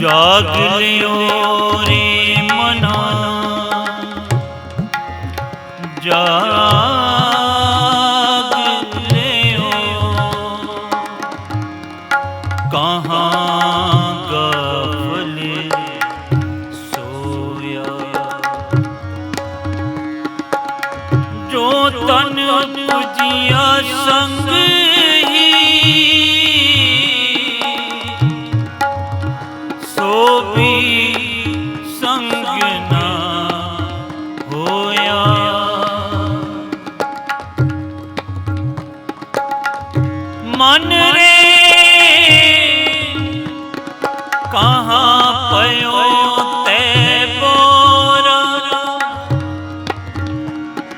जाग लियो रे मना, जाग लियो, कहाँ गफल सोया। जो तन पूजिया संग ही, सो भी संग ना होया। मन रे कहाँ पयो ते बोरा,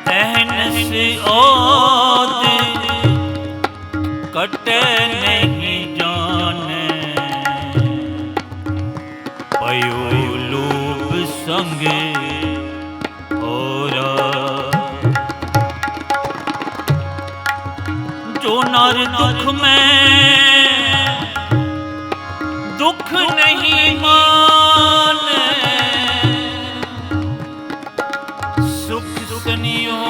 तहन से ओद कटे नहीं जाने, पयो लोभ संग होरा। जो नर दुख में दुख नहीं माने, सुख सुनियो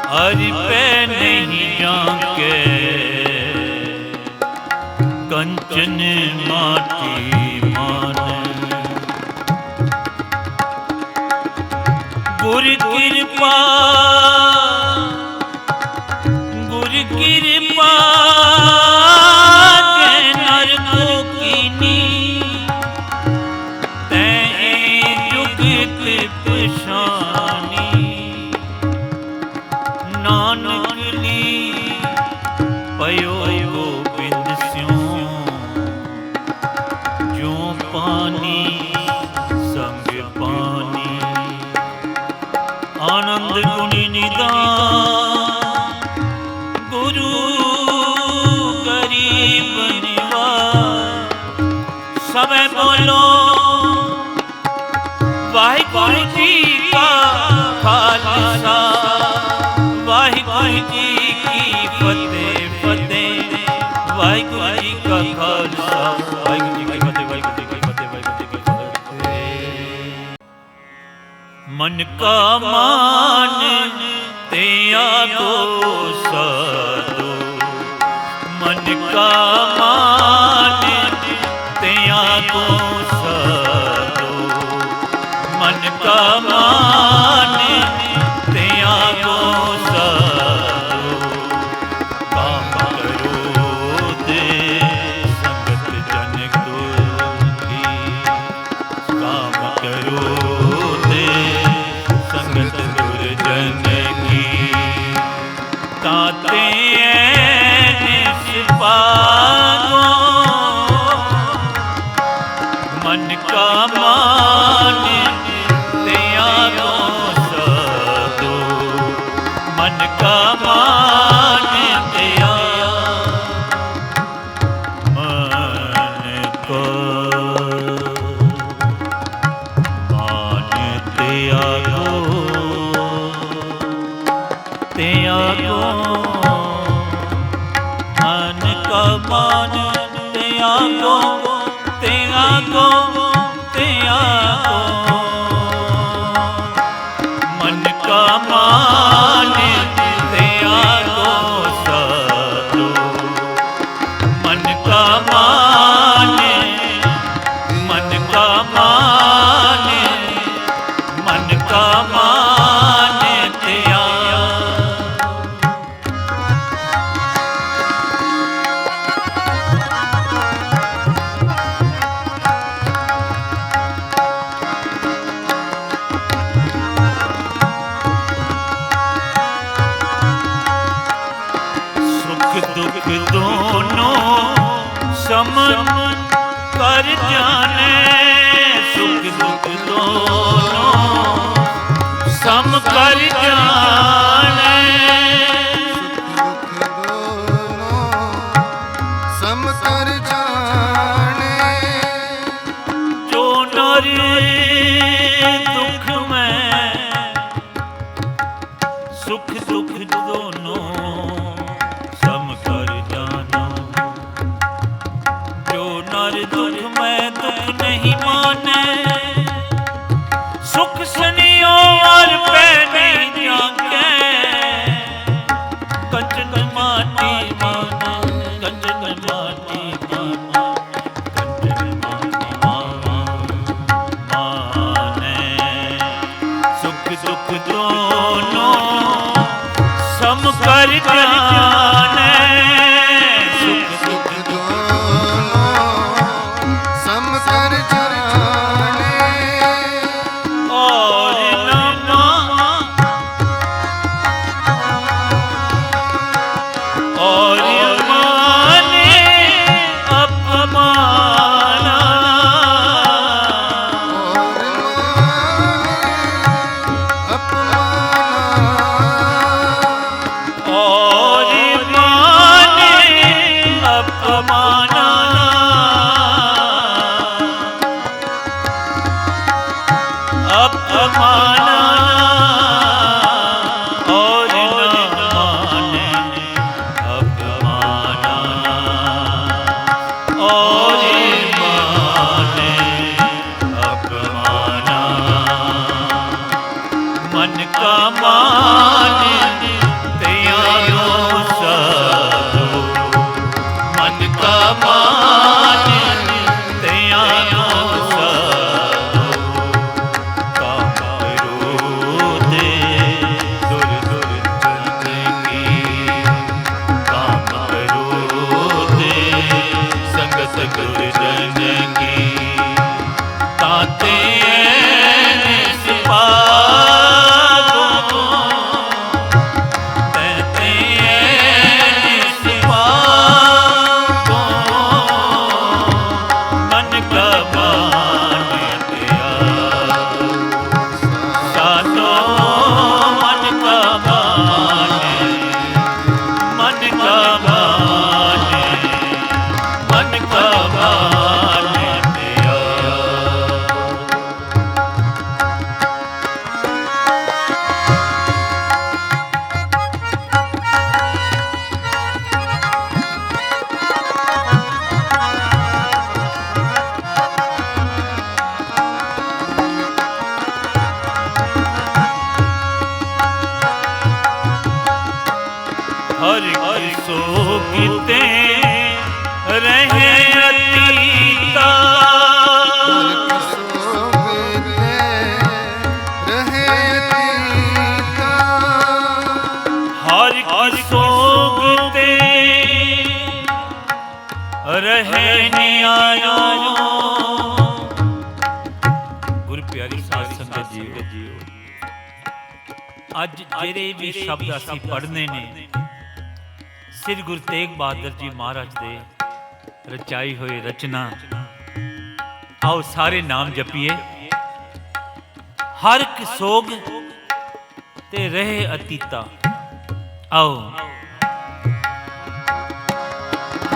हरि पे नहीं जाके, कंचन माटी माने। गुर कृपा, गुर कृपा नर को कीनी, तैं जुगत पशानी। नानक ली पयो गोबिंद स्यों, जो पानी संग पानी। आनंद गुणी निदान गुरु गरीब निवाज। सब बोलो वाहिगुरु जी का खालसा, वाहिगुरु जी की फतेह फतेह। वाहिगुरु जी का खालसा, वाहिगुरु जी की फतेह, वाहिगुरु जी की फतेह, वाहिगुरु जी की फतेह। मन का मान तेया को साधो, मन का मान तेया को साधो, मन का मान तेया को साधो। काम करो दे संगत जन की, काम करो दे संगत दुर्जन की। ताते निष्पागो मन का मान तेया को साधो, मन का मान तेया। मन का मान तेया को, तेया को मन का मान तेया को, तेया को, तेया को। मन का मान तेया को साधो, मन का मान, मन का मान, मन का मान तेया। दुख दोनों सम कर जाने, सुख दुख दोनों सम कर जाने। सुख दोनों सम कर जाने। जो नर दुख में सुख दुख दोनों सम कर जानो, जो माने सुख सनियो और पैनी जाके कंचन माटी माने कंचन माटी कंचन माटी माने सुख दुख दोनों सम कर जाने सुख सुख दोनों सम कर जाने और नमा और माने अपमाना और माने अपमाना अपमाना और माने अपमाना और माने अपमाना मन का माने त्यागो साधो मन का माने त्यागो साधो काम करो दे दुर दुर जिंदगी काम करो दे संगत गुर जनगी ताते सिपागो तैते सिपागो मन का माने त्यागो साधो मन का माने मन का माने मन का माने त्यागो हर हर सोगिते रहे अतीता सोगते रहे अतीता हर हर सोगते रहे न्यायो गुरु प्यारी साध संगत जी ਅੱਜ ਜਿਹੜੇ ਵੀ ਸ਼ਬਦ ਅਸੀਂ ਪੜ੍ਹਨੇ ਨੇ ਸ੍ਰੀ ਗੁਰੂ ਤੇਗ ਬਹਾਦਰ ਜੀ ਮਹਾਰਾਜ ਦੇ ਰਚਾਈ ਹੋਈ ਰਚਨਾ ਆਓ ਸਾਰੇ ਨਾਮ ਜਪੀਏ ਹਰ ਇੱਕ ਸੋਗ ਤੇ ਰਹੇ ਅਤੀਤਾ ਆਓ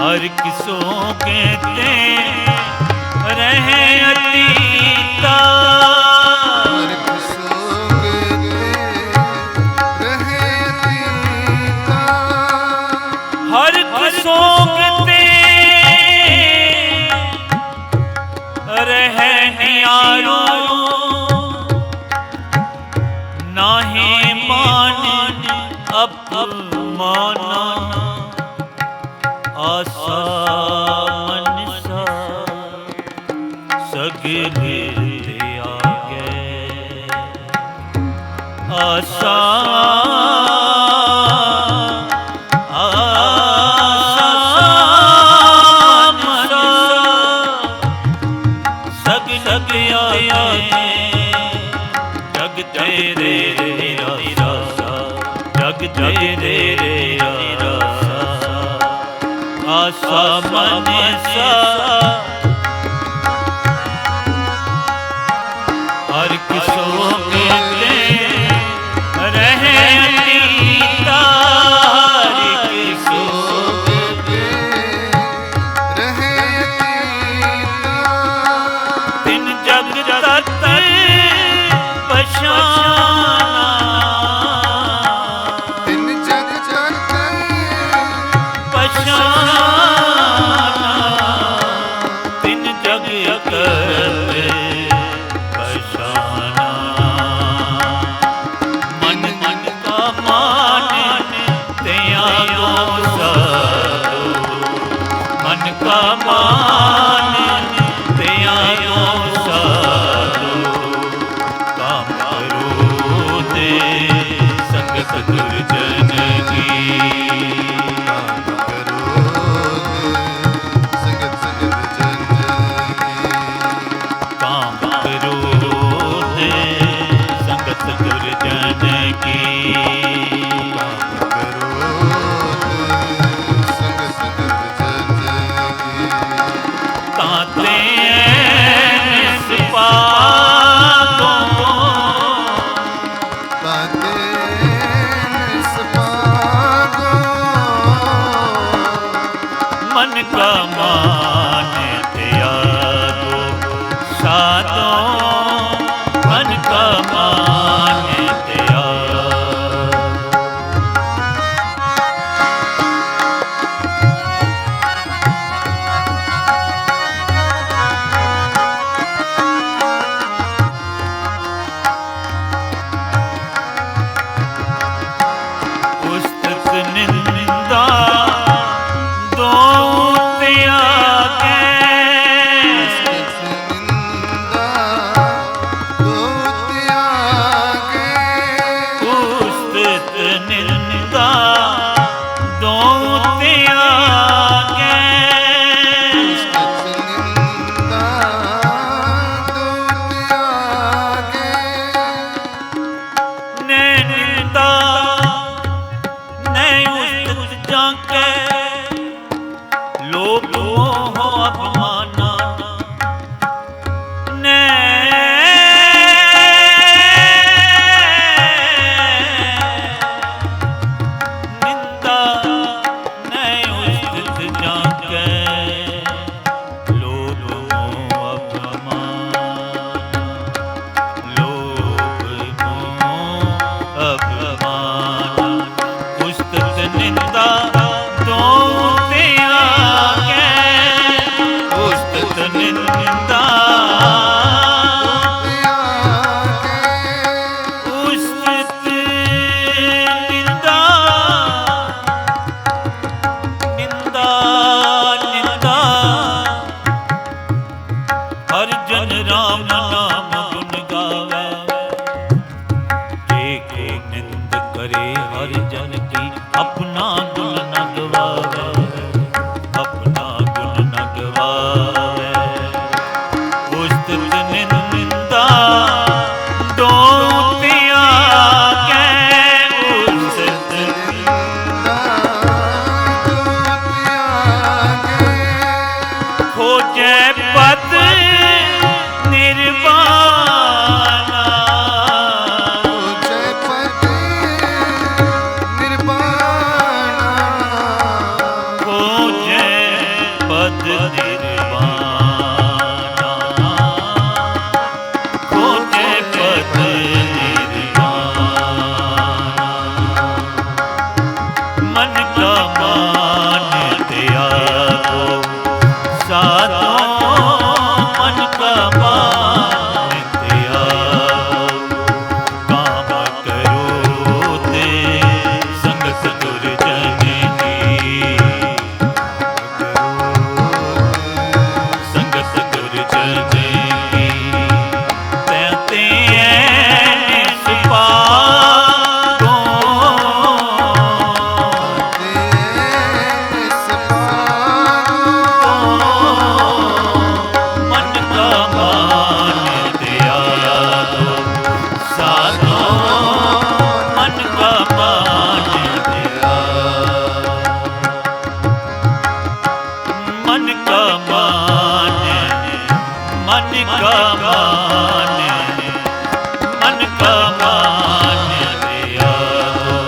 हर किसों कहते रहे अतीता हर सोगते रहे अतीता हर किसों कहते रहे न्यारो नाहे मान अपमाना आसा मनसा सगले आगे आसा मनसा सग सग आगे जग तेरे रासा जग तेरे आसा मनसा हर किसों कहते रहे अतीता हर किसों कहते रहे अतीता तिन जग तत पछाना तिन जग तत पछाना मन का मान त्यागो साधो, मन का मान त्यागो। पुस्तक निंदा दो त्यागे, पुस्तक निंदा दो त्यागे, ने निंदा नहीं उस्तत जाके, लोभ मोह अपमाना, ने निंदा नहीं उस्तत जाके, लोभ मोह अपमाना, लोभ मोह अपमाना। पुस्तक निंदा दो त्यागे, पुस्तक निंदा, पुस्तक निंदा, निंदा निंदा। हर जन राम नाम गुण गावे, एक निंद करे हर जन की, अपना गुण न गवावे, अपना गुण न गवावे। पुस्तक निंदा दो त्यागे, पुस्तक खोजे पद निर्वाणा, खोजे पद निर्वाणा, खोजे पद निर्वाणा। मन का मान त्यागो साधो, मन का मान त्यागो। काम करो ते संग सतुर जन की, संग सतुर जन की। तैते निस्पागो, मन का मान त्यागो साधो, मन का मान त्यागो। मन का मान, मन का मान, मन का मान त्यागो।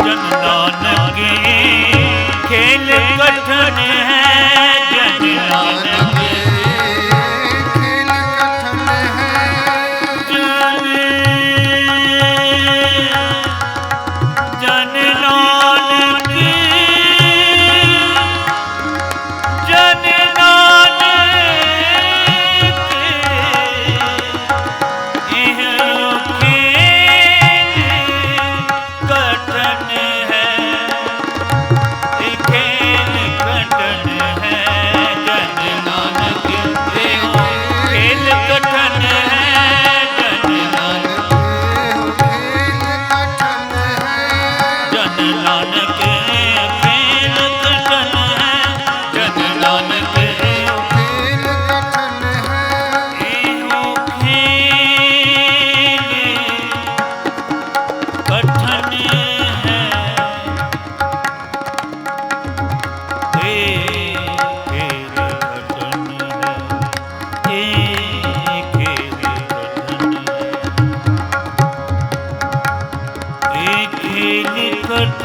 जन नानक खेल कठिन है, जन नानक जन नानक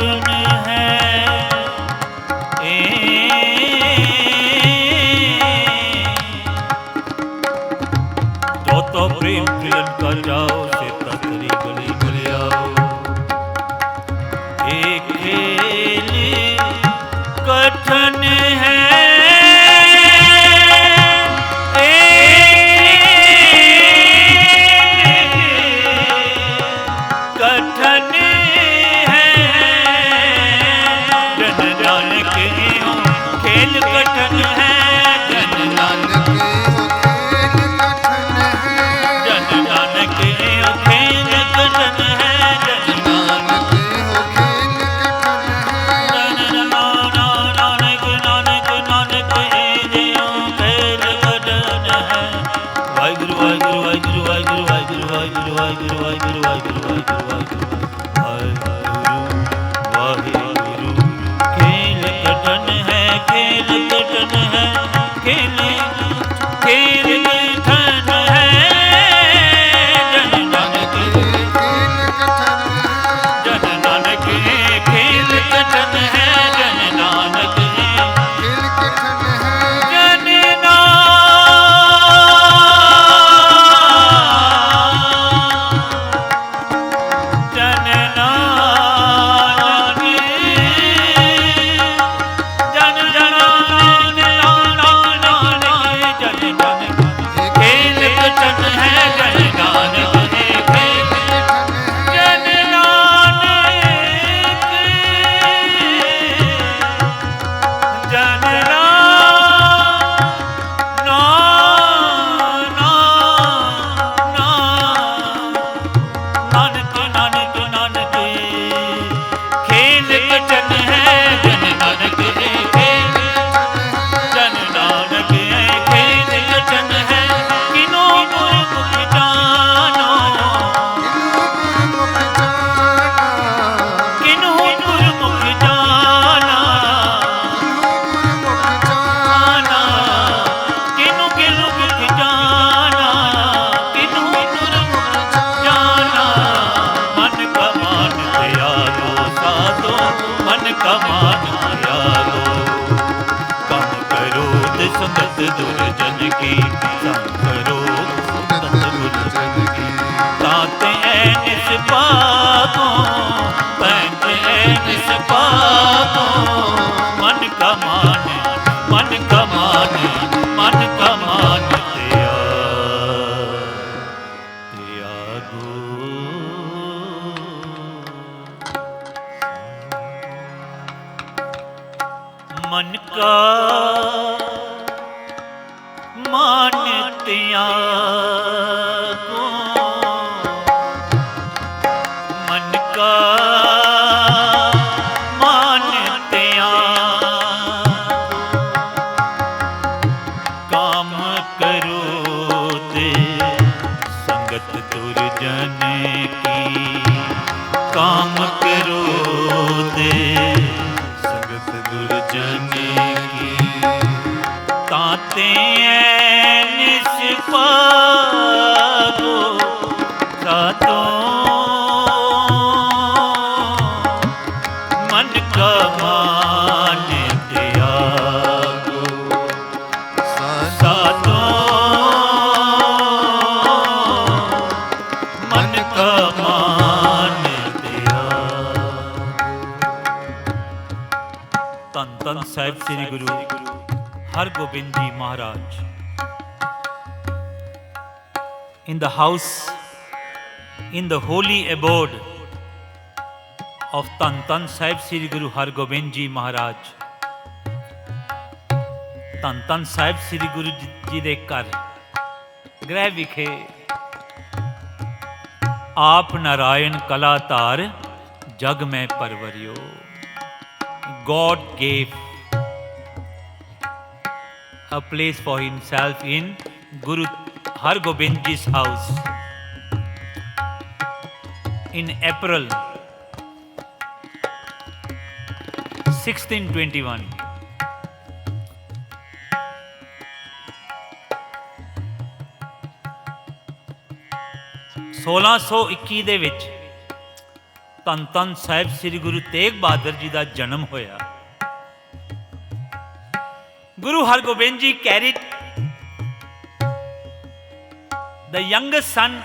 कठिन है जो तो प्रेम मिलन कर जाओ से ततरी गली मिल आओ एक खेल कठिन है दुर्जन की संकरो दुर्जन की ताते निष्पाको पैंत निष्पाको मन का मान मन का मान मन का मान त्यागो मन का मान त्यागो मन का मान त्यागो काम करो दे संगत दुर्जन की काम करो दे संगत दुर्जन की ताते निष्पाको सातों मन का मान त्यागो सातों मन का मान त्यागो। धन धन साहिब श्री गुरु हरगोबिंद जी महाराज in the house, in the holy abode of Tan Tan Sahib Sri Guru Hargobind Ji Maharaj. Tan Tan Sahib Sri Guru Ji ਦੇ ਘਰ ਗ੍ਰਹਿ ਵਿਖੇ ਆਪ ਨਾਰਾਇਣ ਕਲਾ ਧਾਰ ਜਗ ਮੈਂ ਪਰਵਰਿਓ. God gave a place for himself in Guru Hargobind Ji's house in April 1621. सोलह सौ 21 ਦੇ ਵਿੱਚ ਧੰਨ ਧੰਨ ਸਾਹਿਬ ਸ੍ਰੀ ਗੁਰੂ ਤੇਗ ਬਹਾਦਰ ਜੀ ਦਾ ਜਨਮ ਹੋਇਆ। Guru Hargobind ji carried the youngest son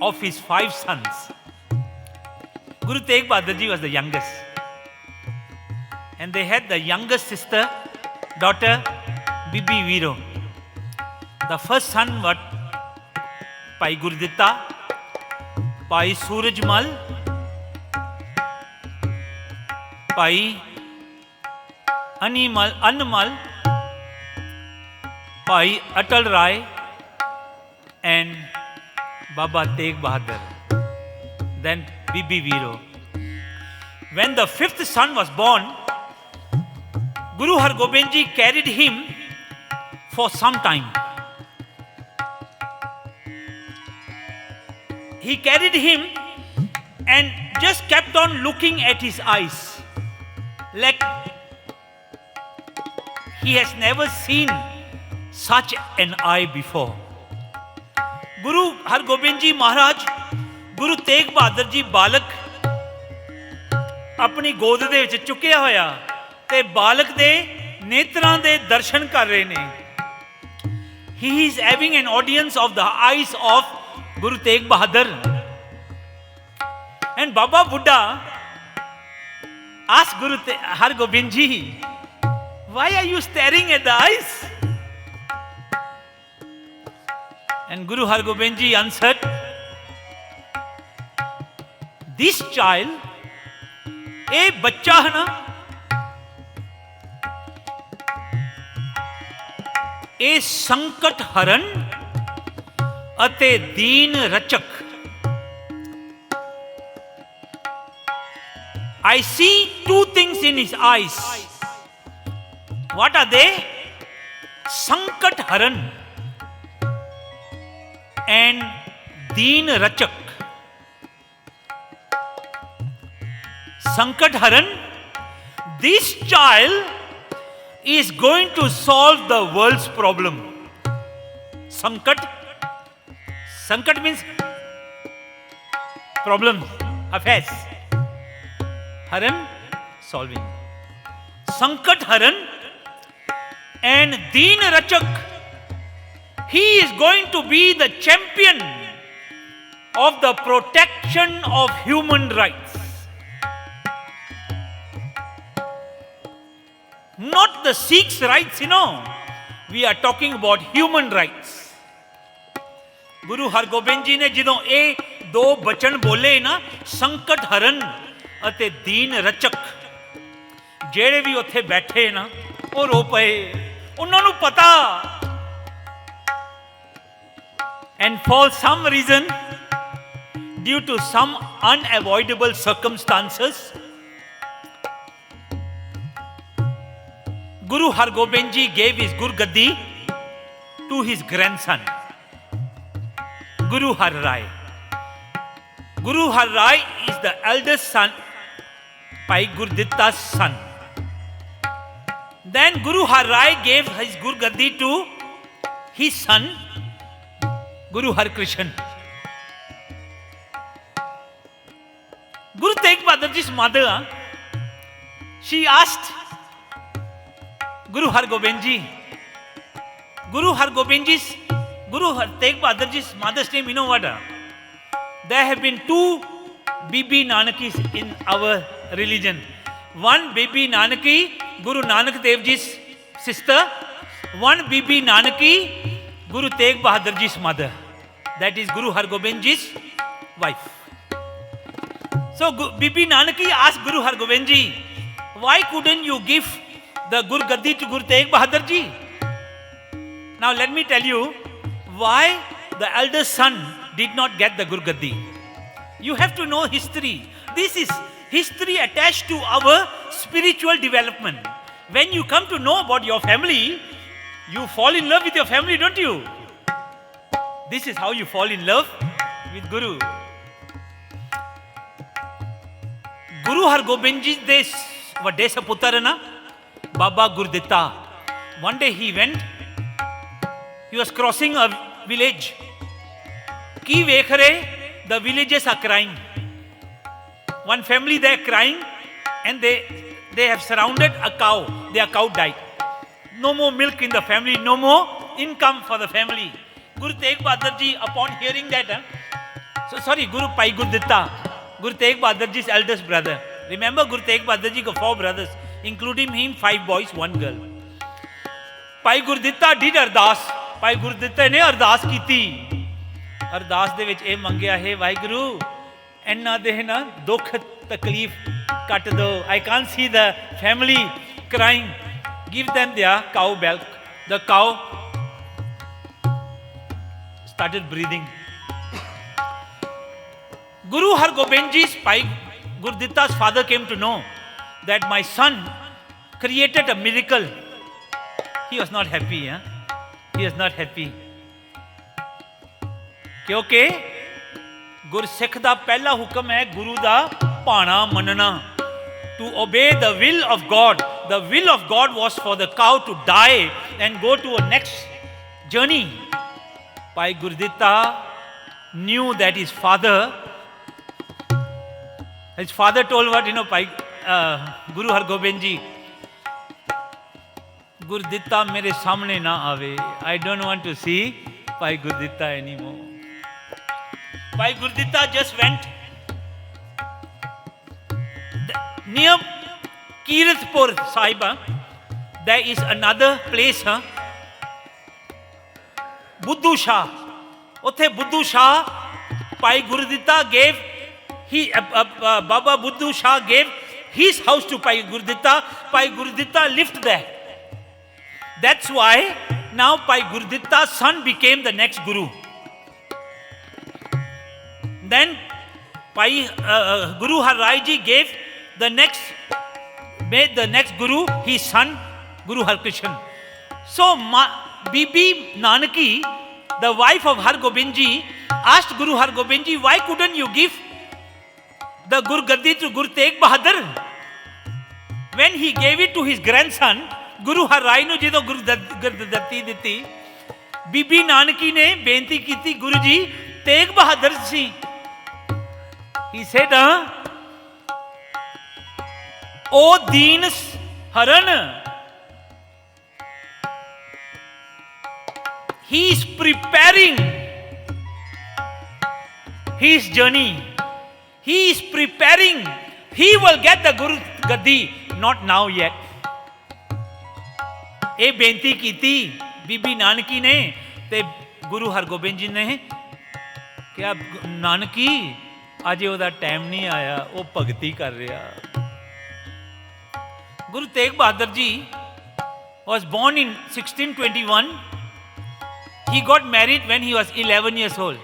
of his 5 sons. Guru Tegh Bahadur Ji was the youngest, and they had the youngest sister, daughter Bibi Viro. The first son was Bhai Gurditta, Bhai Surajmal, Bhai Anmal, Bhai Atal Rai, and Baba Tegh Bahadur. Then Bibi Viro. When the 5th son was born, Guru Hargobind Ji carried him for some time. He carried him and just kept on looking at his eyes like he has never seen such an eye before. Guru Hargobind Ji Maharaj, Guru Tegh Bahadur Ji ਬਾਲਕ ਆਪਣੀ ਗੋਦ ਦੇ ਵਿੱਚ ਚੁੱਕਿਆ ਹੋਇਆ ਤੇ ਬਾਲਕ ਦੇ ਨੇਤਰਾਂ ਦੇ ਦਰਸ਼ਨ ਕਰ ਰਹੇ ਨੇ। He is having an audience of the eyes of Guru Tegh Bahadur. And Baba Buddha asked Guru Hargobind Ji, why are you staring at the eyes? And Guru Hargobind Ji answered, this child, ਇਹ ਬੱਚਾ ਹੈ ਨਾ, ਇਹ ਸੰਕਟ ਹਰਨ ਅਤੇ ਦੀਨ ਰਚਕ। I see 2 things in his eyes. What are they? Sankat haran and deen rachak. Sankat haran, this child is going to solve the world's problem. Sankat means problem, affairs. Haran, solving. Sankat haran and deen rachak, he is going to be the champion of the protection of human rights. Not the Sikhs' rights, we are talking about human rights. Guru Hargobind Ji ne ਜਦੋਂ ਇਹ 2 ਬਚਨ ਬੋਲੇ ਨਾ, ਸੰਕਟ ਹਰਨ ਅਤੇ ਦੀਨ ਰਚਕ, ਜਿਹੜੇ ਵੀ ਉੱਥੇ ਬੈਠੇ ਨਾ ਉਹ ਰੋ ਪਏ। ਉਹਨਾਂ ਨੂੰ ਪਤਾ, and for some reason, due to some unavoidable circumstances, Guru Hargobind Ji gave his Gurgaddi to his grandson, Guru Har Rai. Guru Har Rai is the eldest son, Bhai Gurditta's son. Then Guru Har Rai gave his Gurgaddi to his son, Guru Har Krishan. Guru Tegh Bahadur Ji's mother, she asked Guru Hargobind Ji, Guru Tegh Bahadur Ji's mother's name, you know what? There have been 2 Bibi Nanakis in our religion. One Bibi Nanaki, Guru Nanak Dev Ji's sister. One Bibi Nanaki, Guru Tegh Bahadur Ji's mother. That is Guru Hargobind Ji's wife. So Bibi Nanaki asked Guru Hargobind Ji, why couldn't you give the Gurgaddi to Guru Tegh Bahadur Ji? Now let me tell you why the eldest son did not get the Gurgaddi. You have to know history. This is history attached to our spiritual development. When you come to know about your family, you fall in love with your family, don't you? This is how you fall in love with Guru. Guru Hargobind Ji de ਵੱਡੇ ਸਪੁੱਤਰ ਹੈ ਨਾ Baba Gurditta. One day he went, he was crossing a village. ਕੀ ਵੇਖ ਰਹੇ? The villages are crying. one family there crying, and they have surrounded a cow. Their cow died. No more milk in the family, no more income for the family. Guru Tegh Bahadur Ji, upon hearing that, Guru Pai Gurditta, Guru Tegh Bahadur Ji's eldest brother. Remember, Guru Tegh Bahadur Ji got 4 brothers, including him 5 boys, 1 girl. Pai Gurditta did ardas. Pai Gurditta ne ardas ਕੀਤੀ. ਅਰਦਾਸ ਦੇ ਵਿੱਚ ਇਹ ਮੰਗਿਆ ਹੈ ਵਾਹਿਗੁਰੂ ਇਹਨਾਂ ਦੇ ਨਾ ਦੁੱਖ ਤਕਲੀਫ ਕੱਟ ਦੋ. I can't see the family crying. Give them their cow milk. The cow started breathing. Guru Hargobind Ji's Pai Gurditta's father came to know that my son created a miracle. He was not happy. He was not happy. ਕਿਉਂਕਿ ਗੁਰਸਿੱਖ ਦਾ ਪਹਿਲਾ ਹੁਕਮ ਹੈ ਗੁਰੂ ਦਾ ਭਾਣਾ ਮੰਨਣਾ. To obey the will of God. The will of God was for the cow to die and go to a next journey. Pai Gurditta knew that his father told what, Guru Hargobind Ji, Gurditta mere samne na aave. I don't want to see Pai Gurditta anymore. Pai Gurditta just went near Kiratpur Sahib. There is another place, Buddhu Shah. Uthe Buddhu Shah, Pai Gurditta gave, Baba Buddhu Shah gave his house to Pai Gurditta. Pai Gurditta lived there. That's why now Pai Gurditta's son became the next Guru. Then Guru Har Rai Ji made the next Guru his son, Guru Har Krishan. So Bibi Nanaki, the wife of Har Gobind Ji, asked Guru Har Gobind Ji, why couldn't you give the Gur Gaddi to Guru Tegh Bahadur? When he gave it to his grandson, Guru Har Rai nu ਜਦੋਂ Gur Gaddi ਦਿੱਤੀ, Bibi Nanaki ਨੇ ਬੇਨਤੀ ਕੀਤੀ, Guru Ji, Tegh Bahadur C. He said, O Deen Haran, he is preparing his journey. He is preparing. He will get the Guru Gaddi, not now yet. ਇਹ ਬੇਨਤੀ ਕੀਤੀ ਬੀਬੀ ਨਾਨਕੀ ਨੇ ਤੇ ਗੁਰੂ ਹਰਗੋਬਿੰਦ ਜੀ ਨੇ ਕਿਹਾ, ਨਾਨਕੀ ਅਜੇ ਉਹਦਾ ਟਾਈਮ ਨਹੀਂ ਆਇਆ, ਉਹ ਭਗਤੀ ਕਰ ਰਿਹਾ. Guru Tegh Bahadur Ji was born in 1621. He got married when he was 11 years old.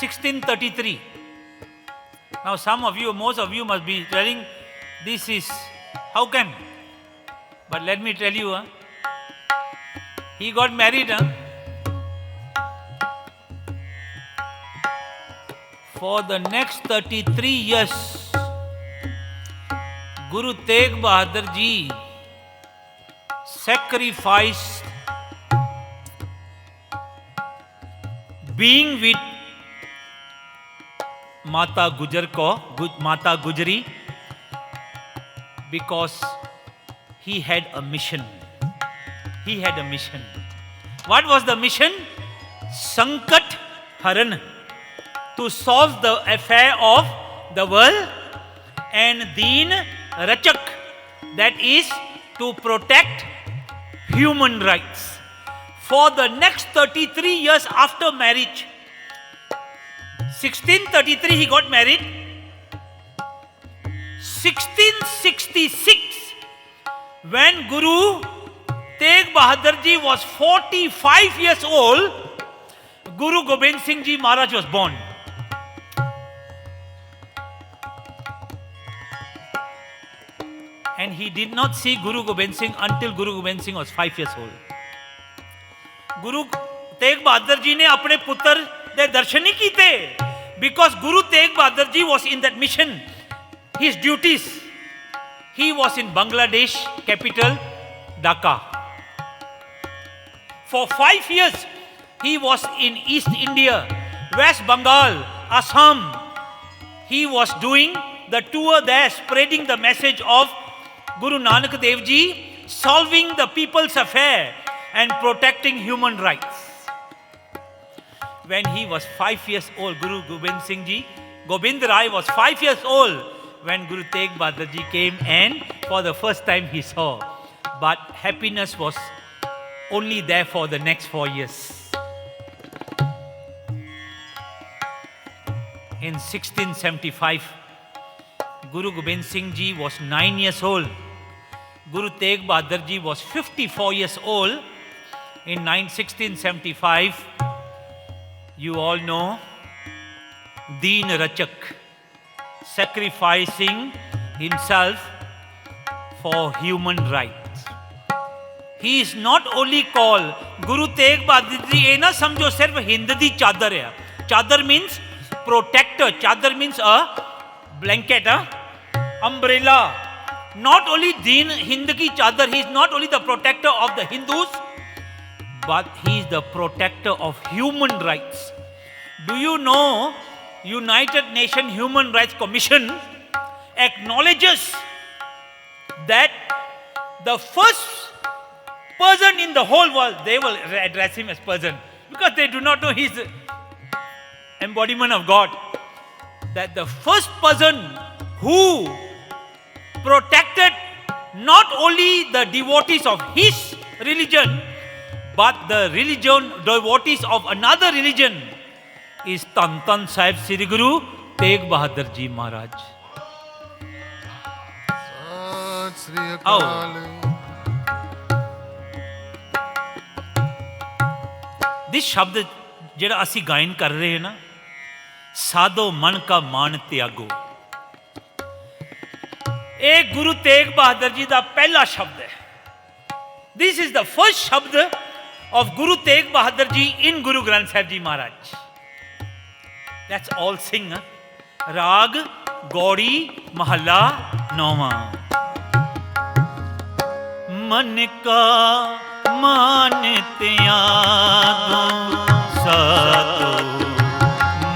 1633. Now most of you must be telling, this is, how can? But let me tell you, he got married for the next 33 years. Guru Tegh Bahadur Ji sacrificed being with Mata Gujari because he had a mission. He had a mission. What was the mission? Sankat Haran, to solve the affair of the world, and Deen Rachak, that is to protect human rights. For the next 33 years after marriage, 1633 he got married. 1666, when Guru Tegh Bahadur Ji was 45 years old, Guru Gobind Singh Ji Maharaj was born. And he did not see Guru Gobind Singh until Guru Gobind Singh was 5 years old. Guru Tegh Bahadur Ji ne apne putter de darshan nahi kite, because Guru Tegh Bahadur Ji was in that mission, his duties. He was in Bangladesh capital Dhaka. For 5 years he was in East India, West Bengal, Assam. He was doing the tour there spreading the message of Guru Nanak Dev Ji, solving the people's affair and protecting human rights. When he was 5 years old, Guru Gobind Rai was 5 years old when Guru Tegh Bahadur Ji came, and for the first time he saw. But happiness was only there for the next 4 years. In 1675, Guru Gobind Singh Ji was 9 years old. Guru Tegh Bahadur Ji was 54 years old. In 1675, you all know, Deen Rachak, sacrificing himself for human rights. He is not only called Guru Tegh Bahadur Ji, ये ना समझो सिर्फ हिंद दी चादर है. चादर means protector. Chadar means a blanket, umbrella. Not only Deen Hind ki Chadar, he is not only the protector of the Hindus, but he is the protector of human rights. Do you know United Nations Human Rights Commission acknowledges that the first person in the whole world, they will address him as person because they do not know he is embodiment of God, that the first person who protected not only the devotees of his religion but the devotees of another religion is Tan Tan Sahib Sri Guru Tegh Bahadur Ji Maharaj. Sat Sri Akal. This शब्द ਜਿਹੜਾ ਅਸੀਂ ਗਾਇਨ ਕਰ ਰਹੇ ਹਾਂ ਨਾ, साधो मन का मान त्यागो, ਇਹ ਗੁਰੂ ਤੇਗ ਬਹਾਦਰ ਜੀ ਦਾ ਪਹਿਲਾ ਸ਼ਬਦ ਹੈ. This is the first शब्द of Guru Tegh Bahadur Ji in Guru Granth Sahib Ji Maharaj. Let's all sing. Raag Gauri Mahalla Nawa. मन का मान त्यागो साधो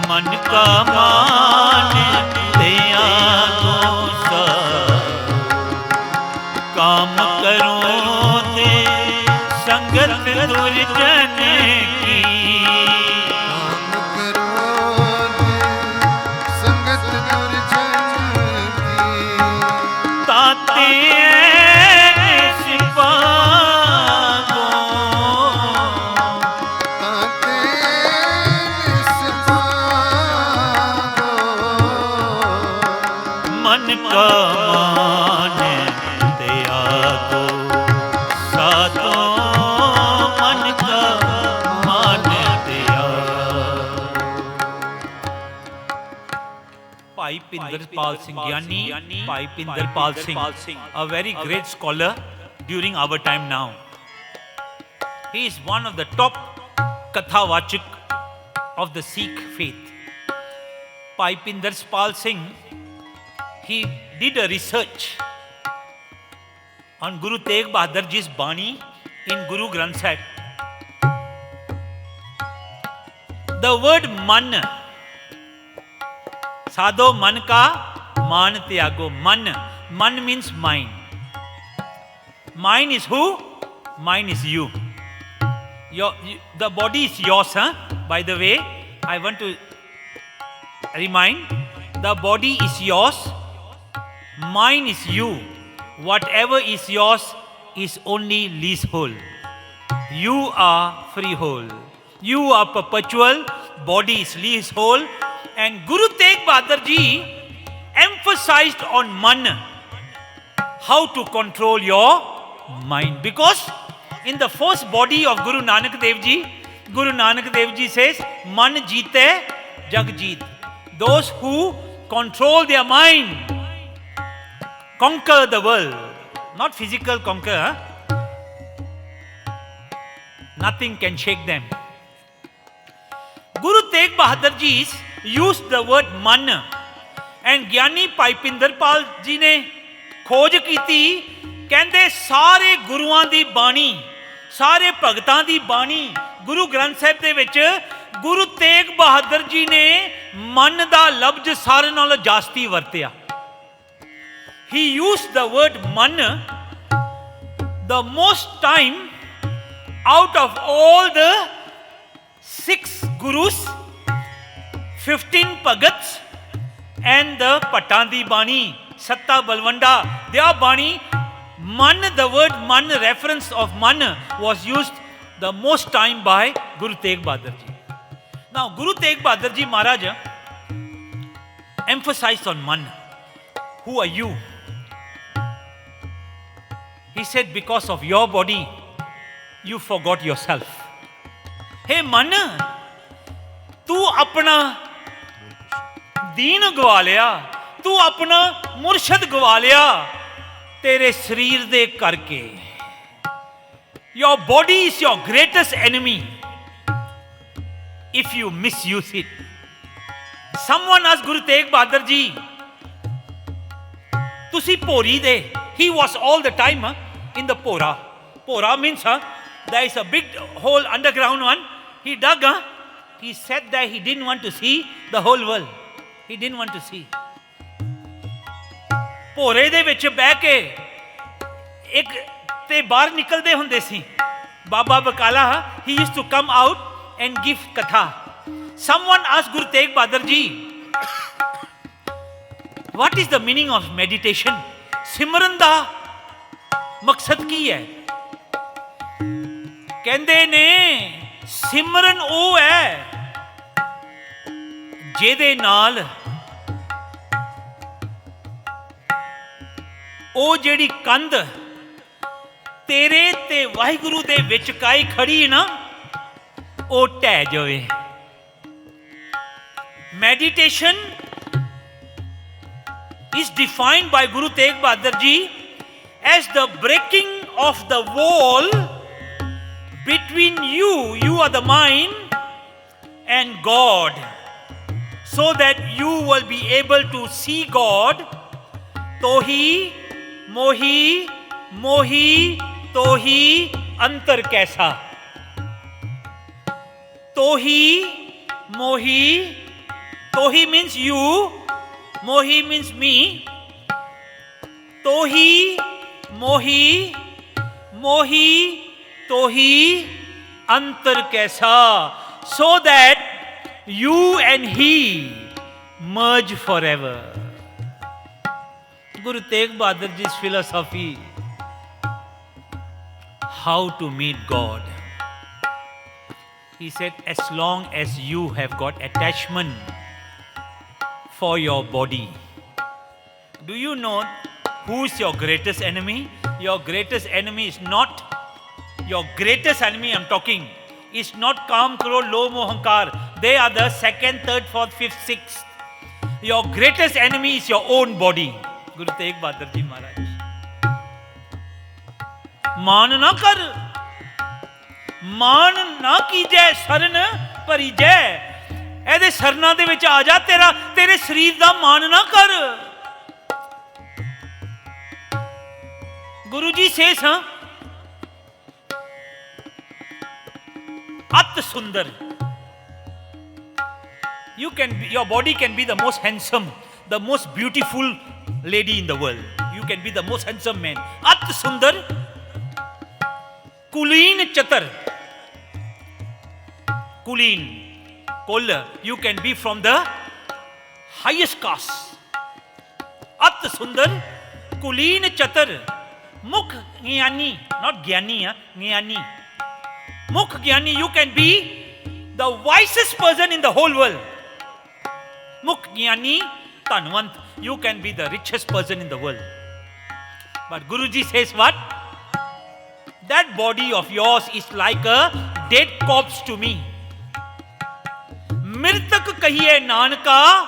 मन का मान त्यागो काम करो दे संगत दुर्जन की, काम करो दे संगत दुर्जन की, ताते सिपागो ताते सिपागो, मन का मान त्यागो साधो मन का मान त्यागो. Bhai Pindarpal Singh Gyani, Bhai Pindarpal Singh, a very great scholar during our time now. He is one of the top Kathavachak of the Sikh faith. Bhai Pindarpal Singh, he did a research on Guru Tegh Bahadur Ji's Bani in Guru Granth Sahib. The word man, साधो मन का मान त्यागो. Man means mind. Mind is who? Mind is you. The body is yours, huh? By the way, I want to remind, the body is yours, mind is you. Whatever is yours is only leasehold. You are freehold. You are perpetual, body is leasehold. And Guru Tegh Bahadur Ji emphasized on man, how to control your mind. Because in the first body of Guru Nanak Dev Ji, Guru Nanak Dev Ji says, Man jeete jag jeet. Those who control their mind conquer the world. Not physical conquer, huh? Nothing can shake them. Guru Tegh Bahadur Ji used the word man, and Gyani Bhai Pindarpal Ji ने खोज कीती, कहंदे सारे गुरुआं दी बाणी, सारे भगतां दी बाणी गुरु ग्रंथ साहिब दे विच गुरु तेग बहादुर जी ने मन दा लफ्ज सारे नालों जास्ती वरतिया. he used the word man the most time out of all the 6 gurus, 15 Bhagats and the Patandi Bani, Satta Balwanda, their Bani. Man, the word man, reference of man was used the most time by Guru Tegh Bahadur Ji. Now, Guru Tegh Bahadur Ji Maharaj emphasized on man. Who are you? He said, because of your body, you forgot yourself. Hey man, तू अपना दीन गवा लिया, तू अपना मुर्शद गवा लिया तेरे शरीर दे करके. Your body is your greatest enemy if you misuse it. Someone asked Guru Tegh Bahadur Ji, तुसी पोरी दे. He was all the time in the Pora. Pora means there is a big hole underground one. He dug. He said that he didn't want to see the whole world. He didn't want to see. ਭੋਰੇ ਦੇ ਵਿੱਚ ਬਹਿ ਕੇ ਇੱਕ ਤੇ ਬਾਹਰ ਨਿਕਲਦੇ ਹੁੰਦੇ ਸੀ. Baba Bakala, he used to come out and give katha. Someone asked Guru Tegh Bahadur Ji, what is the meaning of meditation? ਸਿਮਰਨ ਦਾ ਮਕਸਦ ਕੀ ਹੈ? ਕਹਿੰਦੇ ਨੇ ਸਿਮਰਨ ਉਹ ਹੈ ਜਿਹਦੇ ਨਾਲ ਉਹ ਜਿਹੜੀ ਕੰਧ ਤੇਰੇ ਤੇ ਵਾਹਿਗੁਰੂ ਦੇ ਵਿੱਚ ਕਾਈ ਖੜੀ ਨਾ, ਉਹ ਢਹਿ ਜਾਵੇ. Meditation is defined by Guru Tegh Bahadur Ji as the breaking of the wall between you are the mind, and God, so that you will be able to see God. Tohi, mohi, mohi, tohi, antar kaisa. Tohi, mohi, tohi means you, mohi means me. Tohi, mohi, mohi, tohi, antar kaisa. So that you and he merge forever. Guru Tegh Bahadur Ji's philosophy, how to meet God. He said, as long as you have got attachment for your body. Do you know who is your greatest enemy? Your greatest enemy is not, your greatest enemy I'm talking, is not Kam, Krodh, Lobh, Moh, Ahankar. They are the 2nd, 3rd, 4th, 5th, 6th. Your greatest enemy is your own body. Guru Tegh Bahadur Ji Maharaj. मान ना कर, मान ना कीजै, शरण भरीजै. ਇਹਦੇ ਸਰਨਾ ਦੇ ਵਿੱਚ ਆ ਜਾ, ਤੇਰੇ ਸਰੀਰ ਦਾ ਮਾਨ ਨਾ ਕਰ. ਗੁਰੂ ਜੀ ਸੇਸ ਅਤ ਸੁੰਦਰ. Your body can be the most handsome, the most beautiful lady in the world. You can be the most handsome man. At Sundar, Kuleen Chatar. Kuleen, Kol, you can be from the highest caste. At Sundar, Kuleen Chatar. Mukh Gyani, not Gyani, Gyani. Mukh Gyani, you can be the wisest person in the whole world. Mukh Gyani, Tanvant, you can be the richest person in the world. But Guruji says what? That body of yours is like a dead corpse to me. Mirtak kahiye nanka,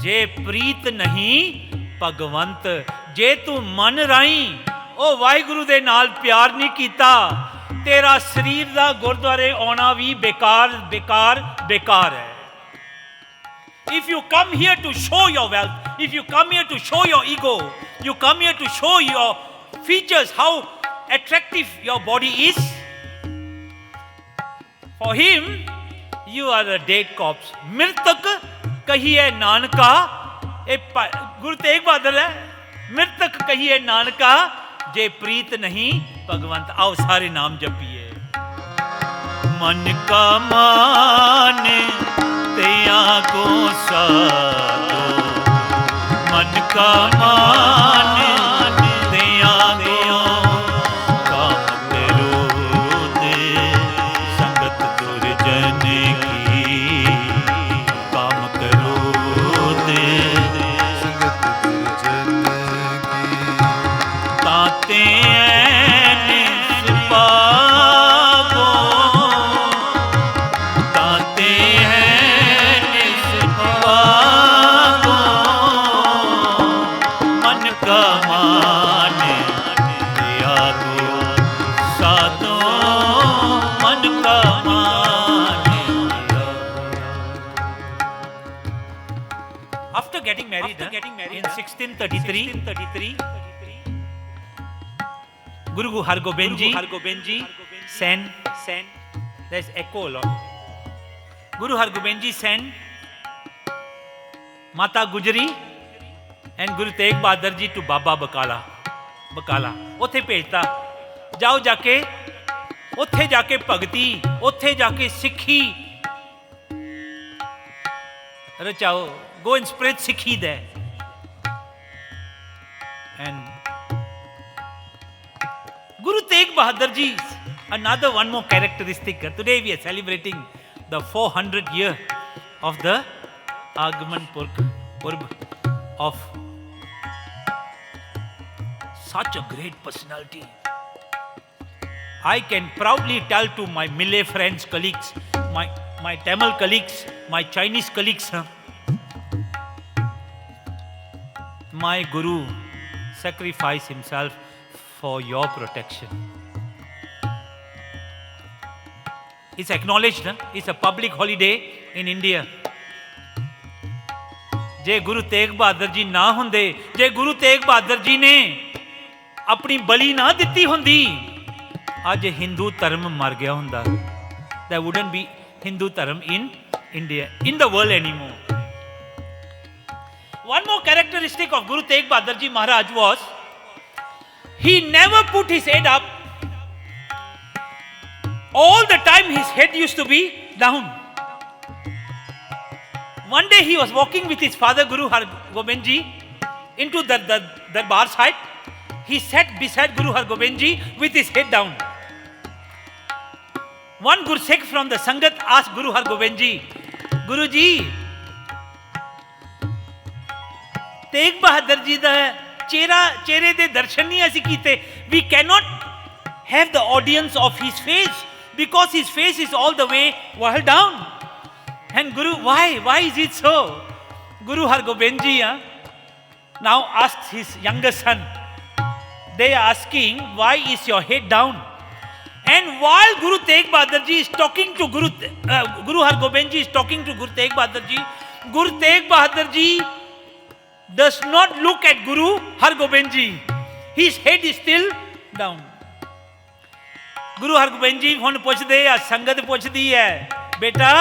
je preet nahi Bhagwant. Je tu man rahi, o Vaheguru de naal pyar nahi kita, tera sharir da gurdware auna vi bekar hai. If you come here to show your wealth, if you come here to show your ego, you come here to show your features, how attractive your body is, for him, you are a dead corpse. Mirtak kahiye nanka. Guru Tegh Bahadur है, मृतक कहिए नानका, जे प्रीत नहीं भगवंत। आओ सारे नाम जपिए। मन का मान त्यागो साधो, मन का मान त्यागो, काम क्रोध संगत दुर्जन की, काम क्रोध संगत दुर्जन की। ताते निष्पागो, ताते हैं निष्पागो, मन का मान त्यागो साधो, मन का मान त्यागो। After getting married in 1633, Guru Hargobind ji sent, there's echo a lot. Guru Hargobind ji sent Mata Gujari and Guru Tegh Bahadur ji to Baba Bakala. ਉੱਥੇ ਭੇਜਤਾ, ਜਾਓ ਜਾ ਕੇ ਉੱਥੇ ਜਾ ਕੇ ਭਗਤੀ, ਉੱਥੇ ਜਾ ਕੇ ਸਿੱਖੀ ਰਚਾਓ, go and spread Sikhi there. And Guru Tegh Bahadur ji, another one more characteristic. Today we are celebrating the 400th year of the Agaman Purb of such a great personality. I can proudly tell to my Malay friends, colleagues, my Tamil colleagues, my Chinese colleagues, my Guru sacrificed himself for your protection. It's acknowledged, it's a public holiday in India. ਜੇ ਗੁਰੂ ਤੇਗ ਬਹਾਦਰ ਜੀ ਨਾ ਹੁੰਦੇ, ਜੇ ਗੁਰੂ ਤੇਗ ਬਹਾਦਰ ਜੀ ਨੇ ਆਪਣੀ ਬਲੀ ਨਾ ਦਿੱਤੀ ਹੁੰਦੀ, ਅੱਜ ਹਿੰਦੂ ਧਰਮ ਮਰ ਗਿਆ ਹੁੰਦਾ। There wouldn't be Hindu dharma in India, in the world anymore. One more characteristic of Guru Tegh Bahadur Ji Maharaj was, he never put his head up. All the time his head used to be down. One day he was walking with his father Guru Hargobind Ji into the darbar side. He sat beside Guru Hargobind Ji with his head down. One Gursikh from the Sangat asked Guru Hargobind Ji, Guru Ji, Tegh Bahadur Ji da चेहरे दे दर्शन नहीं ऐसी कीते. We cannot have the audience of his face because his face is all the way well down. And Guru, why is it so? Guru Hargobind Ji now asks his younger son. They are asking, why is your head down? And while Guru Tegh Bahadur Ji is talking to Guru Hargobind Ji is talking to Guru Tegh Bahadur Ji, Guru Tegh Bahadur Ji does not look at Guru Hargobind Ji. His head is still down. Guru Hargobind Ji ਹੁਣ ਪੁੱਛਦੇ ਆ, ਸੰਗਤ ਪੁੱਛਦੀ ਹੈ, ਬੇਟਾ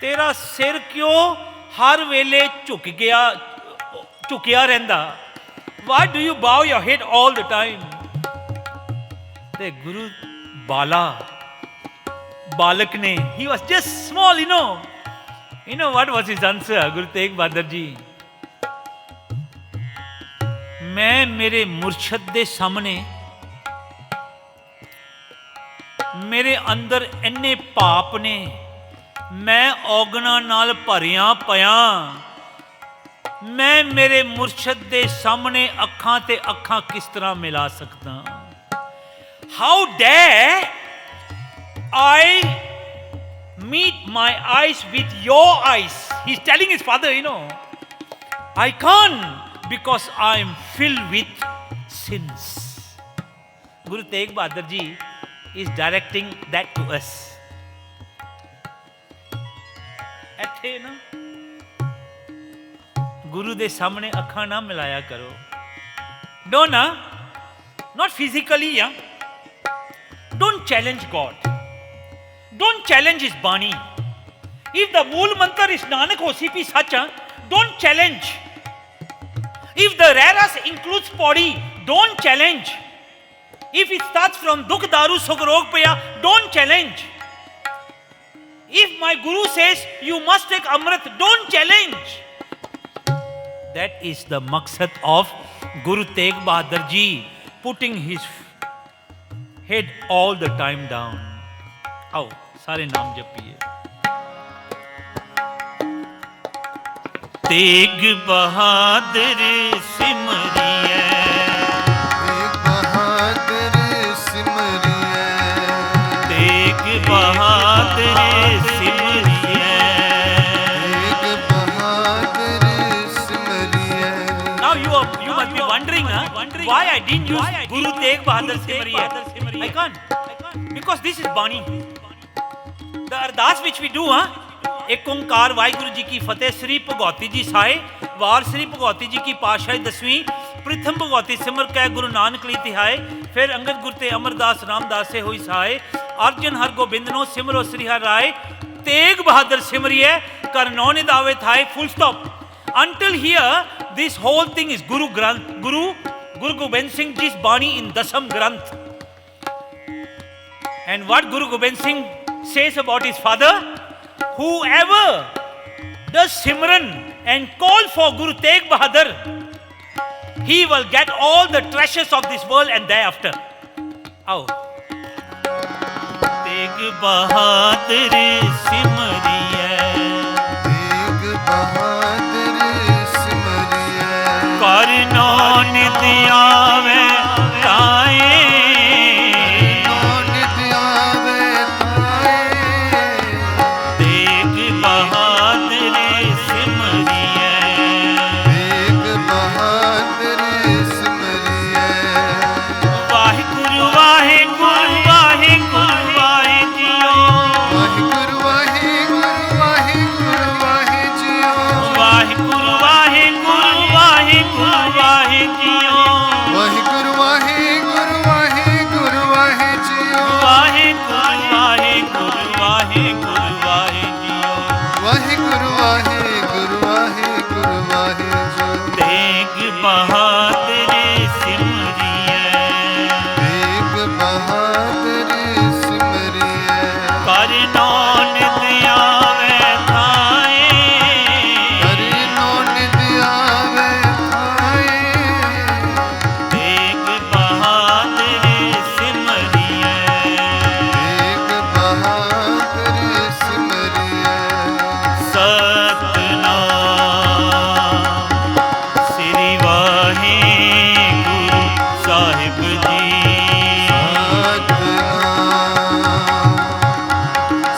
ਤੇਰਾ ਸਿਰ ਕਿਉਂ ਹਰ ਵੇਲੇ ਝੁਕਿਆ ਰਹਿੰਦਾ? Why do you bow your head all the time? ਤੇ ਗੁਰੂ ਬਾਲਕ ਨੇ, he was just small, you know what was his answer? Guru Tegh Bahadur Ji, मैं मेरे मुर्शद दे सामने मेरे अंदर इन्ने पाप ने, मैं औगना नाल भरिया पया, मैं मेरे मुर्शद दे सामने अखां ते अखां किस तरह मिला सकता? How dare I meet my eyes with your eyes? He's telling his father, I can't, because I am filled with sins. Guru Tegh Bahadur Ji is directing that to us. ਇੱਥੇ ਨਾ ਗੁਰੂ ਦੇ ਸਾਹਮਣੇ ਅੱਖਾਂ ਨਾ ਮਿਲਾਇਆ ਕਰੋ. Don't, not physically, Don't challenge God. Don't challenge his Bani. If the Mool Mantra is Nanak Hosi Pi Sach, don't challenge. If the Raras includes Pauri, don't challenge. If it starts from Dukh Daru Sukh Rog Paya, don't challenge. If my Guru says you must take Amrit, don't challenge. That is the maqsad of Guru Tegh Bahadur Ji, putting his head all the time down. आओ सारे नाम जपिए। Tegh Bahadur सिमरिए, Tegh Bahadur सिमरिए, Tegh Bahadur सिमरिए, Tegh Bahadur सिमरिए। Now you must be wondering, why I didn't use Guru Tegh Bahadur Simriye. I can't, because this is Bani. The Ardas which we do, एक ओंकार वाहिगुरु जी की फतेह। श्री भगवती जी साए वार श्री भगवती जी की पातशाही 10वीं प्रथम भगवती सिमर कै गुरु नानक ली तिहाए। फिर अंगद गुर ते अमरदास रामदास से हुई सहाय। अर्जन हर गोबिंदनो सिमरो श्री हर राय, तेग बहादुर सिमरिए कर नौ निदावे थाए। Full stop. Until here, this whole thing is Guru Granth, Guru Gobind Singh Ji's Bani in Dasam Granth. And what Guru Gobind Singh says about his father, whoever does Simran and call for Guru Tegh Bahadur, he will get all the treasures of this world and thereafter. Aao. Tegh Bahadur Simriye, Tegh Bahadur सिमरिए, कर नौ नित आवे ताए, नौ नित आवे ताए। तेग बहादुर सिमरिए, तेग बहादुर सिमरिए, वाहिगुरु वाहिगुरु वाहिगुरु वाहे जियो, वाहिगुरु वाहिगुरु वाहिगुरु वाहे जियो, वाहिगुरु वाहिगुरु वाहिगुरु वाहे जियो, वाहिगुरु वाहिगुरु वाहिगुरु वाहे जियो, वाहिगुरु वाहिगुरु वाहिगुरु वाहे जियो। वाहिगुरु वाहिगुरु वाहिगुरु वाहे जियो। तेग बहादुर सिमरिए, तेग बहादुर सिमरिए, कर नौ नित आवे थाए, हरि नौ नित आवे थाए। तेग बहादुर सिमरिए, तेग बहादुर सिमरिए, सतनाम श्री वाहिगुरु साहिब जी, सतनाम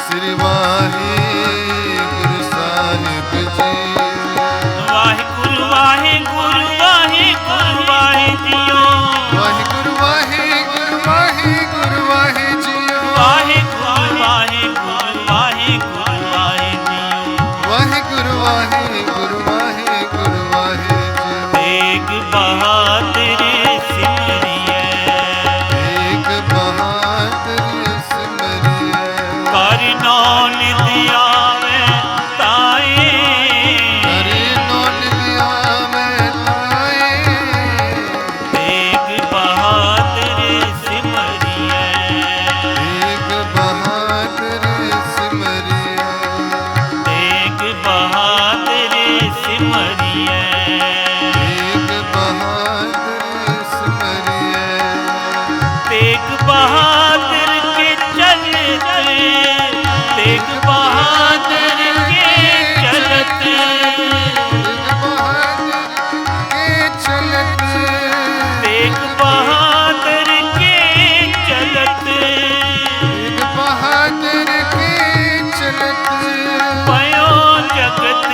श्री वाहिगुरु साहिब जी। वाहिगुरु वाहिगुरु वाहिगुरु वाहे जियो, वाहिगुरु वाहिगुरु वाहिगुरु वाहे जियो, वाहिगुरु वाहिगुरु वाहिगुरु वाहे जियो। वाहिगुरु वाहिगुरु वाहिगुरु वाहे जियो। तेग बहादुर सिमरिए, तेग बहादुर सिमरिए, कर नौ नित आवे ताए, हरि नौ नित आवे ताए। तेग बहादुर सिमरिए, तेग बहादुर सिमरिए, तेग बहादुर सिमरिए, तेग बहादुर सिमरिए। तेग बहादुर के चलते, तेग बहादुर के चलते, तेग बहादुर के तेग बहादुर के चलते, चलत, तेग बहादुर के चलत। पयो जगत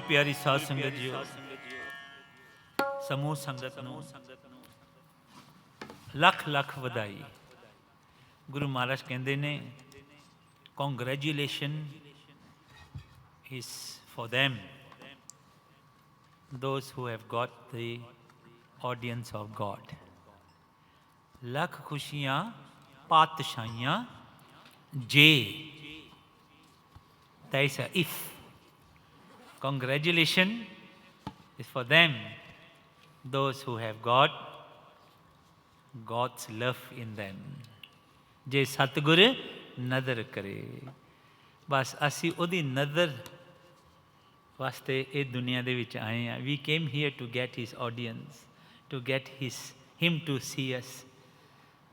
ਪਿਆਰੀ ਸਾਧ ਸੰਗਤ ਜੀਓ, ਸਮੂਹ ਸੰਗਤ ਨੂੰ ਲੱਖ ਲੱਖ ਵਧਾਈ। ਗੁਰੂ ਮਹਾਰਾਜ ਕਹਿੰਦੇ ਨੇ congratulation is for them, those who have got the audience of God. Lakh ਖੁਸ਼ੀਆਂ ਪਾਤਸ਼ਾਹੀਆਂ ਜੇ, there is a if. Congratulation is for them, those who have got God's love in them. ਜੇ ਸਤਿਗੁਰ ਨਦਰ ਕਰੇ, ਬਸ ਅਸੀਂ ਉਹਦੀ ਨਜ਼ਰ ਵਾਸਤੇ ਇਹ ਦੁਨੀਆ ਦੇ ਵਿੱਚ ਆਏ ਹਾਂ। We came here to get his audience, to get him to see us,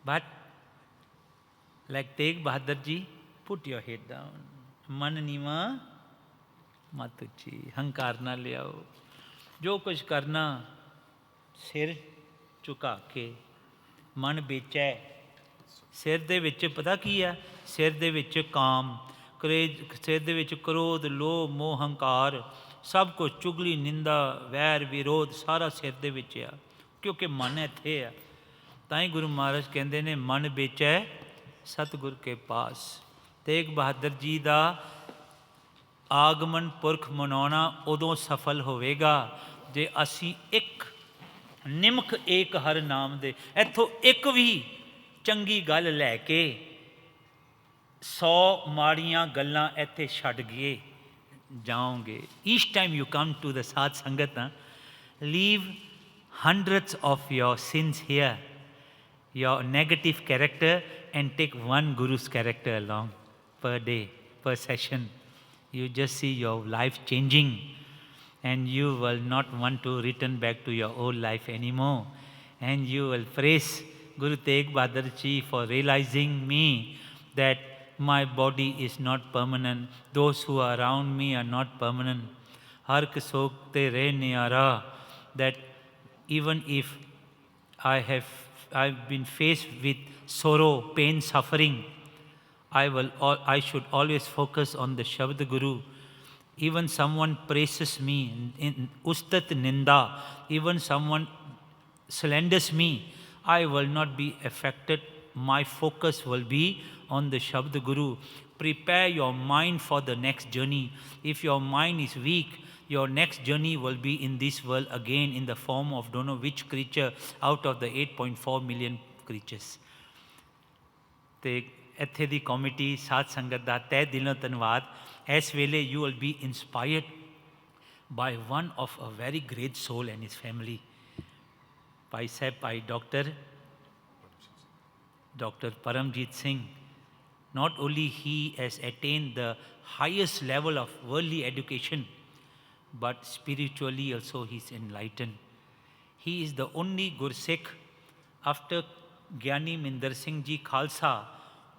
but like Tegh Bahadur ji, put your head down, ਮਨ ਨੀਵਾ ਮਤ ਉੱਚੀ, ਹੰਕਾਰ ਨਾ ਲਿਆਓ। ਜੋ ਕੁਝ ਕਰਨਾ ਸਿਰ ਝੁਕਾ ਕੇ, ਮਨ ਵੇਚੈ। ਸਿਰ ਦੇ ਵਿੱਚ ਪਤਾ ਕੀ ਆ? ਸਿਰ ਦੇ ਵਿੱਚ ਕਾਮ, ਕਰੇਜ, ਸਿਰ ਦੇ ਵਿੱਚ ਕ੍ਰੋਧ, ਲੋਭ, ਮੋਹ, ਹੰਕਾਰ, ਸਭ ਕੁਝ, ਚੁਗਲੀ, ਨਿੰਦਾ, ਵੈਰ, ਵਿਰੋਧ, ਸਾਰਾ ਸਿਰ ਦੇ ਵਿੱਚ ਆ, ਕਿਉਂਕਿ ਮਨ ਇੱਥੇ ਆ। ਤਾਂ ਹੀ ਗੁਰੂ ਮਹਾਰਾਜ ਕਹਿੰਦੇ ਨੇ ਮਨ ਵੇਚੈ ਸਤਿਗੁਰ ਕੇ ਪਾਸ। ਤੇਗ ਬਹਾਦਰ ਜੀ ਦਾ ਆਗਮਨ ਪੁਰਖ ਮਨਾਉਣਾ ਉਦੋਂ ਸਫਲ ਹੋਵੇਗਾ ਜੇ ਅਸੀਂ ਇੱਕ ਨਿਮਕ ਏਕ ਹਰ ਨਾਮ ਦੇ, ਇੱਥੋਂ ਇੱਕ ਵੀ ਚੰਗੀ ਗੱਲ ਲੈ ਕੇ 100 ਮਾੜੀਆਂ ਗੱਲਾਂ ਇੱਥੇ ਛੱਡ ਗਏ ਜਾਓਗੇ। Each time you come to the Sadh Sangat, leave hundreds of your sins here, your negative character, and take one Guru's character along per day, per session. You just see your life changing, and you will not want to return back to your old life anymore. And you will praise Guru Tegh Bahadur Ji for realizing me that my body is not permanent. Those who are around me are not permanent. Har k sokte re niyara, that even if I've been faced with sorrow, pain, suffering, I should always focus on the Shabd Guru. Even someone praises me in ustat ninda, even someone slanders me, I will not be affected. My focus will be on the Shabd Guru. Prepare your mind for the next journey. If your mind is weak, your next journey will be in this world again in the form of don't know which creature out of the 8.4 million creatures. ਤੇ ਇੱਥੇ ਦੀ committee ਸਾਧ ਸੰਗਤ ਦਾ ਤਹਿ ਦਿਲੋਂ ਧੰਨਵਾਦ। ਇਸ ਵੇਲੇ you will be inspired by one of a very great soul and his family. Bhai Sahib, Bhai Dr. Paramjit Singh. Not only he has attained the highest level of worldly education, but spiritually also he is enlightened. He is the only Gursikh after Gyani Minder Singh Ji Khalsa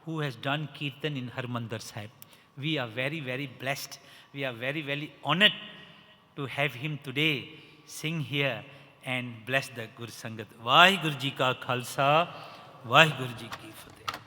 who has done Kirtan in Harmandir Sahib. We are very, very blessed. We are very, very honored to have him today sing here and bless the Gur Sangat. Vaheguru Ji Ka Khalsa, Vaheguru Ji Ki Fateh.